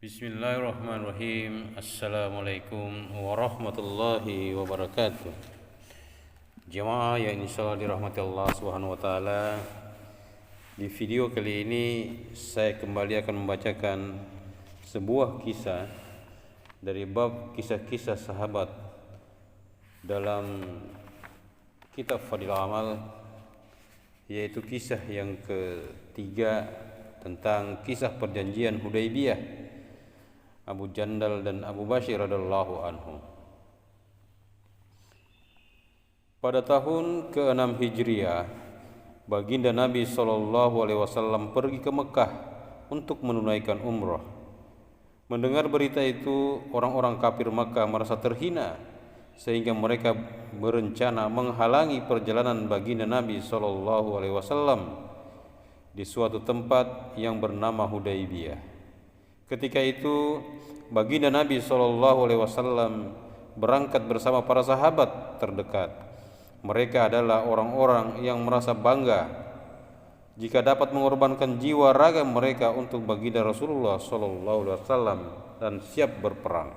Bismillahirrahmanirrahim. Assalamualaikum warahmatullahi wabarakatuh. Jemaah yang insyaallah dirahmati Allah Subhanahu wa taala. Di video kali ini saya kembali akan membacakan sebuah kisah dari bab kisah-kisah sahabat dalam kitab Fadil Amal, yaitu kisah yang ketiga tentang kisah perjanjian Hudaybiyah Abu Jandal dan Abu Bashir radhiyallahu anhu. Pada tahun ke-6 Hijriah, baginda Nabi SAW pergi ke Mekah untuk menunaikan umrah. Mendengar berita itu, orang-orang kafir Mekah merasa terhina sehingga mereka berencana menghalangi perjalanan baginda Nabi SAW di suatu tempat yang bernama Hudaybiyah. Ketika itu baginda Nabi SAW berangkat bersama para sahabat terdekat. Mereka adalah orang-orang yang merasa bangga jika dapat mengorbankan jiwa raga mereka untuk baginda Rasulullah SAW dan siap berperang.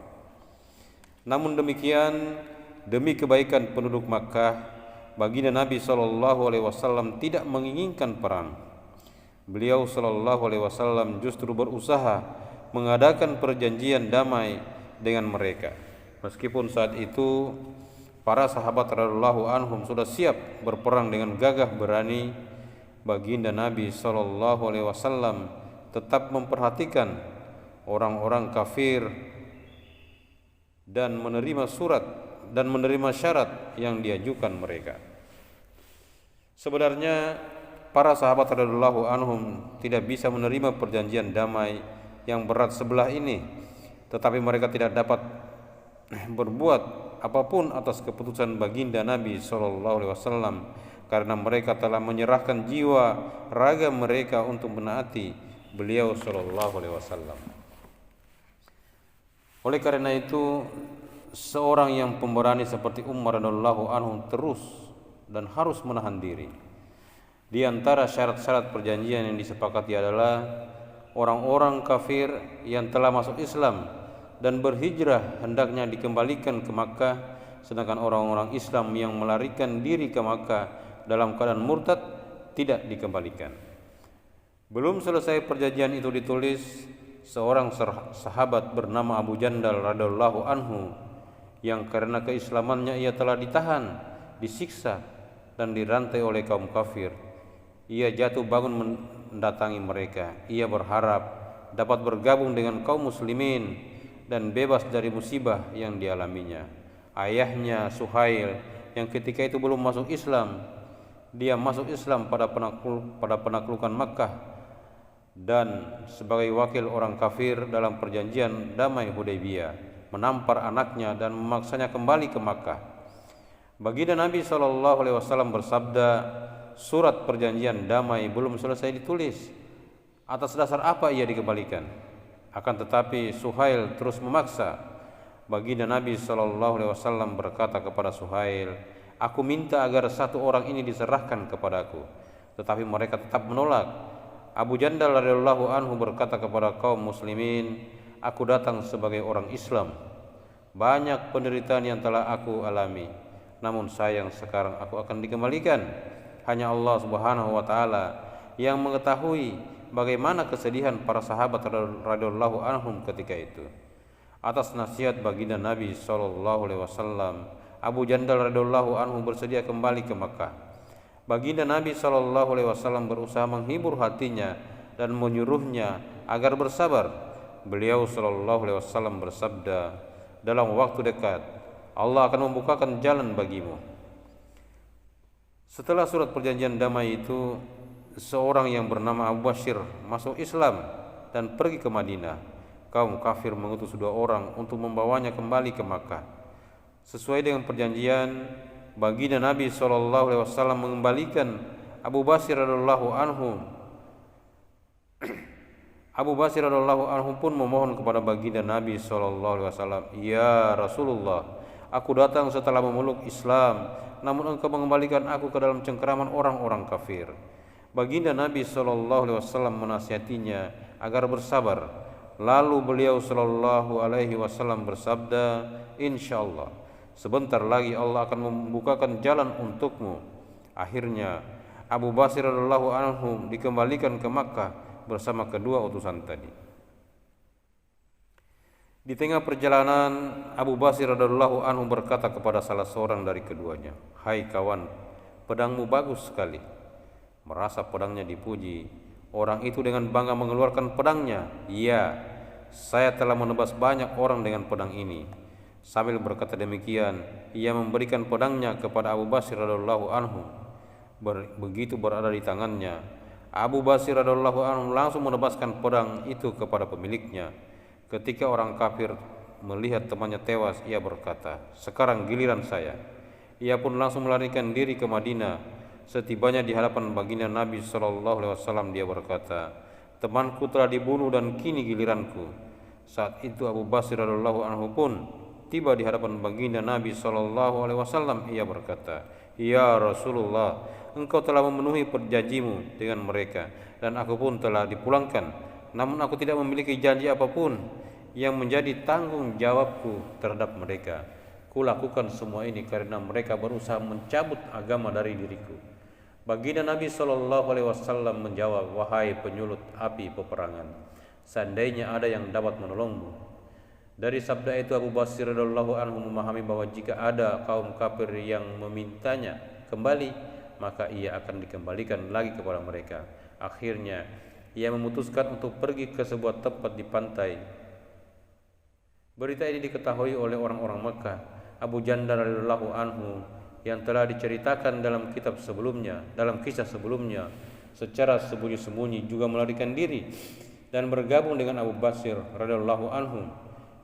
Namun demikian, demi kebaikan penduduk Makkah, baginda Nabi SAW tidak menginginkan perang. Beliau SAW justru berusaha mengadakan perjanjian damai dengan mereka. Meskipun saat itu para sahabat radhiyallahu anhum sudah siap berperang dengan gagah berani, baginda Nabi SAW tetap memperhatikan orang-orang kafir dan menerima syarat yang diajukan mereka. Sebenarnya para sahabat radhiyallahu anhum tidak bisa menerima perjanjian damai yang berat sebelah ini, tetapi mereka tidak dapat berbuat apapun atas keputusan baginda Nabi SAW karena mereka telah menyerahkan jiwa raga mereka untuk menaati beliau SAW. Oleh karena itu, seorang yang pemberani seperti Umar radhiyallahu anhu terus dan harus menahan diri. Di antara syarat-syarat perjanjian yang disepakati adalah orang-orang kafir yang telah masuk Islam dan berhijrah hendaknya dikembalikan ke Makkah, sedangkan orang-orang Islam yang melarikan diri ke Makkah dalam keadaan murtad tidak dikembalikan. Belum selesai perjanjian itu ditulis, seorang sahabat bernama Abu Jandal radhiyallahu anhu yang karena keislamannya ia telah ditahan, disiksa dan dirantai oleh kaum kafir. Ia jatuh bangun mendatangi mereka. Ia berharap dapat bergabung dengan kaum muslimin dan bebas dari musibah yang dialaminya. Ayahnya Suhail yang ketika itu belum masuk Islam, dia masuk Islam pada penaklukan Makkah dan sebagai wakil orang kafir dalam perjanjian damai Hudaybiyah, menampar anaknya dan memaksanya kembali ke Makkah. Baginda Nabi SAW bersabda, surat perjanjian damai belum selesai ditulis. Atas dasar apa ia dikembalikan? Akan tetapi Suhail terus memaksa. Baginda Nabi SAW berkata kepada Suhail, aku minta agar satu orang ini diserahkan kepadaku. Tetapi mereka tetap menolak. Abu Jandal radhiyallahu anhu berkata kepada kaum muslimin, aku datang sebagai orang Islam. Banyak penderitaan yang telah aku alami, namun sayang sekarang aku akan dikembalikan. Hanya Allah Subhanahu wa taala yang mengetahui bagaimana kesedihan para sahabat radhiyallahu anhum ketika itu. Atas nasihat baginda Nabi SAW, Abu Jandal radhiyallahu anhu bersedia kembali ke Makkah. Baginda Nabi SAW berusaha menghibur hatinya dan menyuruhnya agar bersabar. Beliau SAW bersabda, dalam waktu dekat Allah akan membukakan jalan bagimu. Setelah surat perjanjian damai itu, seorang yang bernama Abu Bashir masuk Islam dan pergi ke Madinah. Kaum kafir mengutus 2 orang untuk membawanya kembali ke Makkah. Sesuai dengan perjanjian, baginda Nabi SAW mengembalikan Abu Bashir radhiyallahu anhu. Abu Bashir radhiyallahu anhu pun memohon kepada baginda Nabi SAW, ya Rasulullah, aku datang setelah memeluk Islam, namun engkau mengembalikan aku ke dalam cengkeraman orang-orang kafir. Baginda Nabi SAW menasihatinya agar bersabar. Lalu beliau sallallahu alaihi wasallam bersabda, insyaallah sebentar lagi Allah akan membukakan jalan untukmu. Akhirnya Abu Basir radhiyallahu anhu dikembalikan ke Makkah bersama kedua utusan tadi. Di tengah perjalanan, Abu Basir radhiyallahu anhu berkata kepada salah seorang dari keduanya, "Hai kawan, pedangmu bagus sekali." Merasa pedangnya dipuji, orang itu dengan bangga mengeluarkan pedangnya. "Iya, saya telah menebas banyak orang dengan pedang ini." Sambil berkata demikian, ia memberikan pedangnya kepada Abu Basir radhiyallahu anhu. Begitu berada di tangannya, Abu Basir radhiyallahu anhu langsung menebaskan pedang itu kepada pemiliknya. Ketika orang kafir melihat temannya tewas, ia berkata, "Sekarang giliran saya." Ia pun langsung melarikan diri ke Madinah. Setibanya di hadapan baginda Nabi SAW, dia berkata, "Temanku telah dibunuh dan kini giliranku." Saat itu Abu Basir radhiyallahu anhu pun tiba di hadapan baginda Nabi SAW. Ia berkata, "Ya Rasulullah, engkau telah memenuhi perjanjimu dengan mereka dan aku pun telah dipulangkan. Namun aku tidak memiliki janji apapun yang menjadi tanggung jawabku terhadap mereka. Kulakukan semua ini karena mereka berusaha mencabut agama dari diriku." Baginda Nabi SAW menjawab, "Wahai penyulut api peperangan, seandainya ada yang dapat menolongmu." Dari sabda itu Abu Basir radhiyallahu anhu memahami bahwa jika ada kaum kafir yang memintanya kembali, maka ia akan dikembalikan lagi kepada mereka. Akhirnya ia memutuskan untuk pergi ke sebuah tempat di pantai. Berita ini diketahui oleh orang-orang Mekah. Abu Jandal radhiyallahu anhu yang telah diceritakan dalam kisah sebelumnya, secara sembunyi-sembunyi juga melarikan diri dan bergabung dengan Abu Basir radhiyallahu anhu.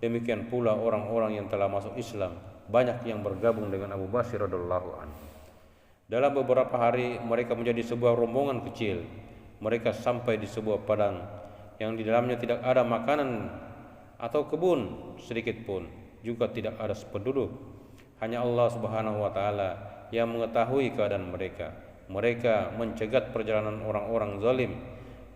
Demikian pula orang-orang yang telah masuk Islam, banyak yang bergabung dengan Abu Basir radhiyallahu anhu. Dalam beberapa hari mereka menjadi sebuah rombongan kecil. Mereka sampai di sebuah padang yang di dalamnya tidak ada makanan atau kebun sedikit pun, juga tidak ada penduduk. Hanya Allah Subhanahu wa taala yang mengetahui keadaan mereka. Mereka mencegat perjalanan orang-orang zalim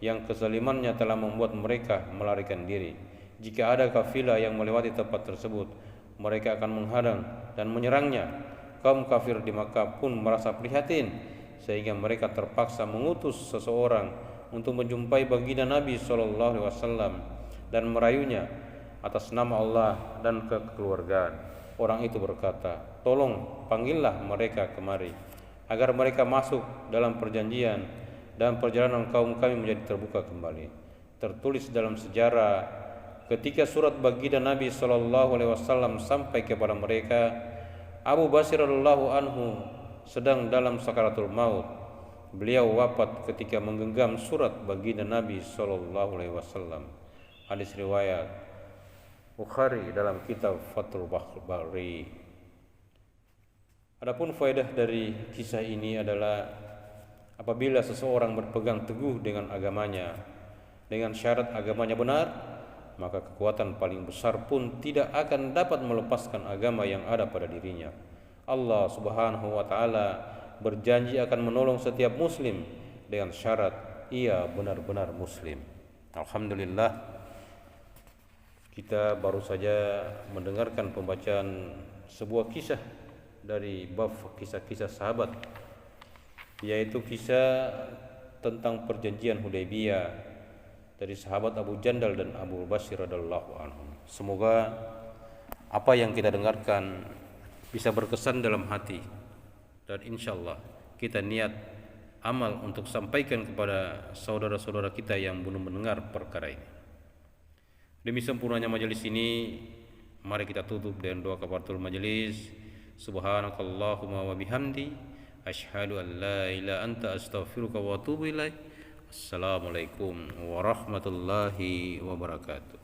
yang kezalimannya telah membuat mereka melarikan diri. Jika ada kafilah yang melewati tempat tersebut, mereka akan menghadang dan menyerangnya. Kaum kafir di Makkah pun merasa prihatin sehingga mereka terpaksa mengutus seseorang untuk menjumpai baginda Nabi SAW dan merayunya atas nama Allah dan kekeluargaan. Orang itu berkata, "Tolong panggillah mereka kemari agar mereka masuk dalam perjanjian dan perjalanan kaum kami menjadi terbuka kembali." Tertulis dalam sejarah, ketika surat baginda Nabi SAW sampai kepada mereka, Abu Basir radhiyallahu anhu sedang dalam sakaratul maut. Beliau wafat ketika menggenggam surat baginda Nabi SAW. Hadis riwayat Bukhari dalam kitab Fathul Bari. Adapun faedah dari kisah ini adalah apabila seseorang berpegang teguh dengan agamanya, dengan syarat agamanya benar, maka kekuatan paling besar pun tidak akan dapat melepaskan agama yang ada pada dirinya. Allah Subhanahu wa taala berjanji akan menolong setiap muslim dengan syarat ia benar-benar muslim. Alhamdulillah, kita baru saja mendengarkan pembacaan sebuah kisah dari bab kisah-kisah sahabat, yaitu kisah tentang perjanjian Hudaybiyah dari sahabat Abu Jandal dan Abu Basir radhiyallahu anhum. Semoga apa yang kita dengarkan bisa berkesan dalam hati, dan insyaallah kita niat amal untuk sampaikan kepada saudara-saudara kita yang belum mendengar perkara ini. Demi sempurnanya majelis ini, mari kita tutup dengan doa kafaratul majelis. Subhanakallahumma wa bihamdi, asyhadu an la ilaha illa anta, astaghfiruka wa atubu ilaik. Assalamualaikum warahmatullahi wabarakatuh.